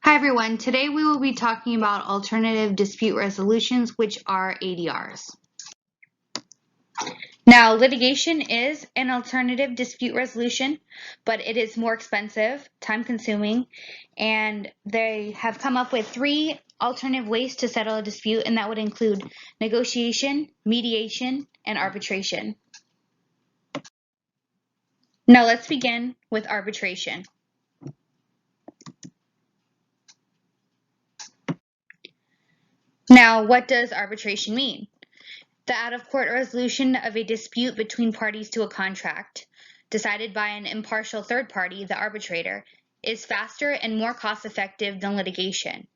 Hi everyone, today we will be talking about alternative dispute resolutions, which are ADRs. Now, litigation is an alternative dispute resolution, but it is more expensive, time-consuming, and they have come up with 3 alternative ways to settle a dispute, and that would include negotiation, mediation, and arbitration. Now, let's begin with arbitration. Now, what does arbitration mean? The out-of-court resolution of a dispute between parties to a contract, decided by an impartial third party, the arbitrator, is faster and more cost-effective than litigation.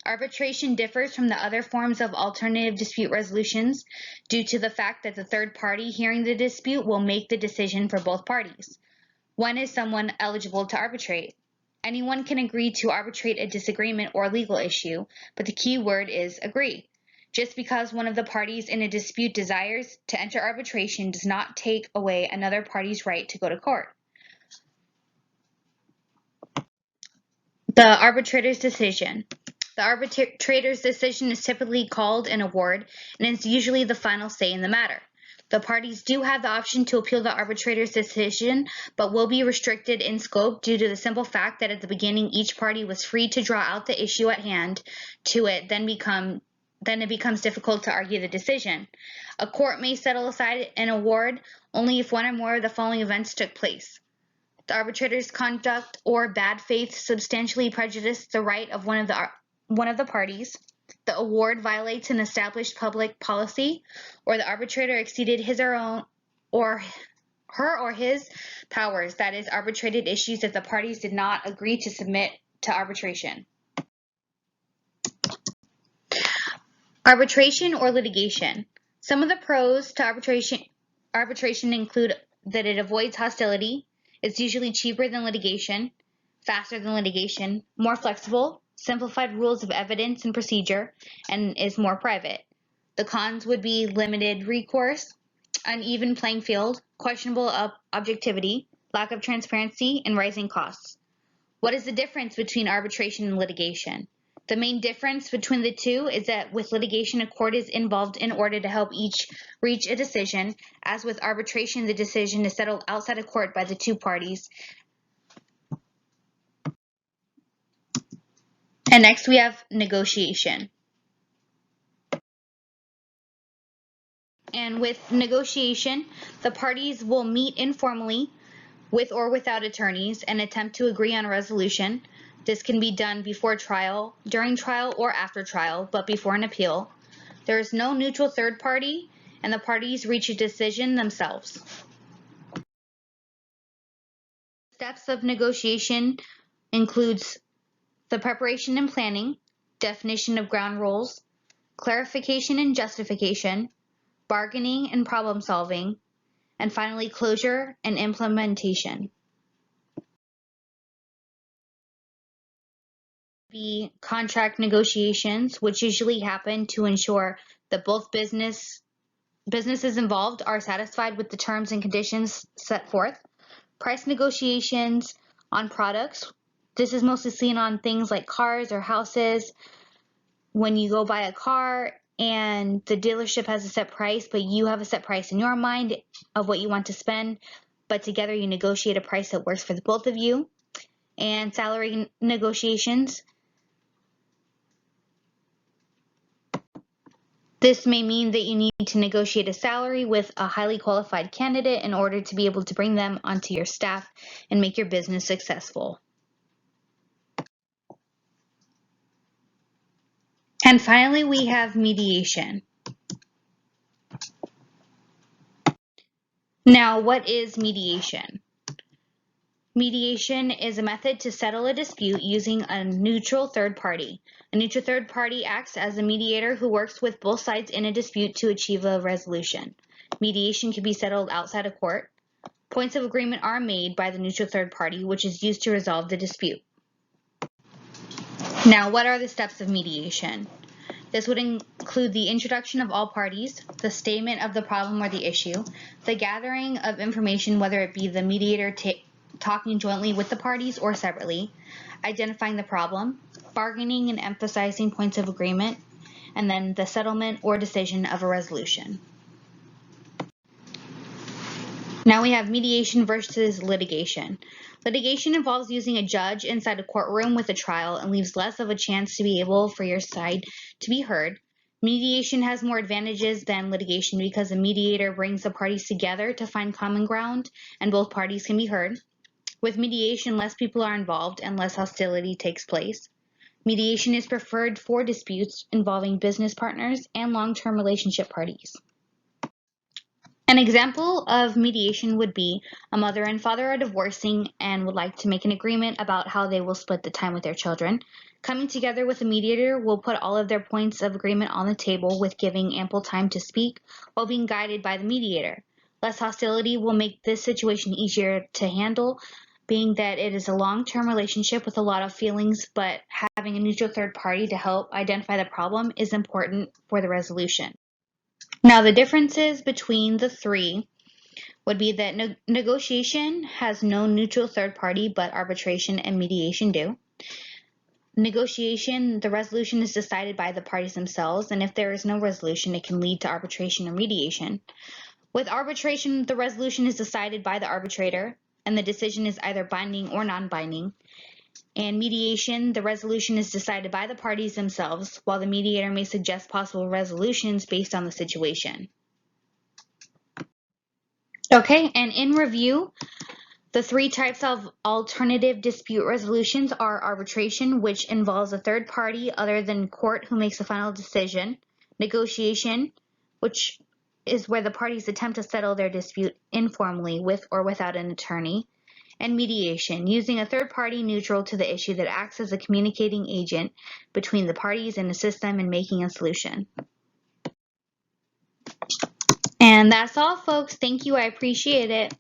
Arbitration differs from the other forms of alternative dispute resolutions due to the fact that the third party hearing the dispute will make the decision for both parties. When is someone eligible to arbitrate? Anyone can agree to arbitrate a disagreement or legal issue, but the key word is agree. Just because one of the parties in a dispute desires to enter arbitration does not take away another party's right to go to court. The arbitrator's decision. The arbitrator's decision is typically called an award and is usually the final say in the matter. The parties do have the option to appeal the arbitrator's decision, but will be restricted in scope due to the simple fact that at the beginning each party was free to draw out the issue at hand to it, then it becomes difficult to argue the decision. A court may settle aside an award only if one or more of the following events took place. The arbitrator's conduct or bad faith substantially prejudiced the right of one of the parties. The award violates an established public policy, or the arbitrator exceeded his or her or his powers, that is, arbitrated issues that the parties did not agree to submit to arbitration. Arbitration or litigation. Some of the pros to arbitration include that it avoids hostility, it's usually cheaper than litigation, faster than litigation, more flexible, simplified rules of evidence and procedure, and is more private. The cons would be limited recourse, uneven playing field, questionable objectivity, lack of transparency, and rising costs. What is the difference between arbitration and litigation? The main difference between the two is that with litigation, a court is involved in order to help each reach a decision. As with arbitration, the decision is settled outside of court by the two parties. And next we have negotiation. And with negotiation, the parties will meet informally with or without attorneys and attempt to agree on a resolution. This can be done before trial, during trial, or after trial, but before an appeal. There is no neutral third party, and the parties reach a decision themselves. Steps of negotiation includes the preparation and planning, definition of ground rules, clarification and justification, bargaining and problem solving, and finally closure and implementation. The contract negotiations, which usually happen to ensure that both businesses involved are satisfied with the terms and conditions set forth. Price negotiations on products. This is mostly seen on things like cars or houses. When you go buy a car and the dealership has a set price, but you have a set price in your mind of what you want to spend, but together you negotiate a price that works for the both of you. And salary negotiations. This may mean that you need to negotiate a salary with a highly qualified candidate in order to be able to bring them onto your staff and make your business successful. And finally, we have mediation. Now, what is mediation? Mediation is a method to settle a dispute using a neutral third party. A neutral third party acts as a mediator who works with both sides in a dispute to achieve a resolution. Mediation can be settled outside of court. Points of agreement are made by the neutral third party, which is used to resolve the dispute. Now, what are the steps of mediation? This would include the introduction of all parties, the statement of the problem or the issue, the gathering of information, whether it be the mediator talking jointly with the parties or separately, identifying the problem, bargaining and emphasizing points of agreement, and then the settlement or decision of a resolution. Now we have mediation versus litigation. Litigation involves using a judge inside a courtroom with a trial and leaves less of a chance to be able for your side to be heard. Mediation has more advantages than litigation because a mediator brings the parties together to find common ground and both parties can be heard. With mediation, less people are involved and less hostility takes place. Mediation is preferred for disputes involving business partners and long-term relationship parties. An example of mediation would be a mother and father are divorcing and would like to make an agreement about how they will split the time with their children. Coming together with a mediator will put all of their points of agreement on the table with giving ample time to speak while being guided by the mediator. Less hostility will make this situation easier to handle, being that it is a long-term relationship with a lot of feelings, but having a neutral third party to help identify the problem is important for the resolution. Now, the differences between the three would be that negotiation has no neutral third party, but arbitration and mediation do. Negotiation, the resolution is decided by the parties themselves, and if there is no resolution, it can lead to arbitration or mediation. With arbitration, the resolution is decided by the arbitrator, and the decision is either binding or non-binding. And mediation, the resolution is decided by the parties themselves, while the mediator may suggest possible resolutions based on the situation. Okay, and in review, the three types of alternative dispute resolutions are arbitration, which involves a third party other than court who makes a final decision, negotiation, which is where the parties attempt to settle their dispute informally with or without an attorney, and mediation, using a third party neutral to the issue that acts as a communicating agent between the parties and the system and making a solution. And that's all, folks. Thank you. I appreciate it.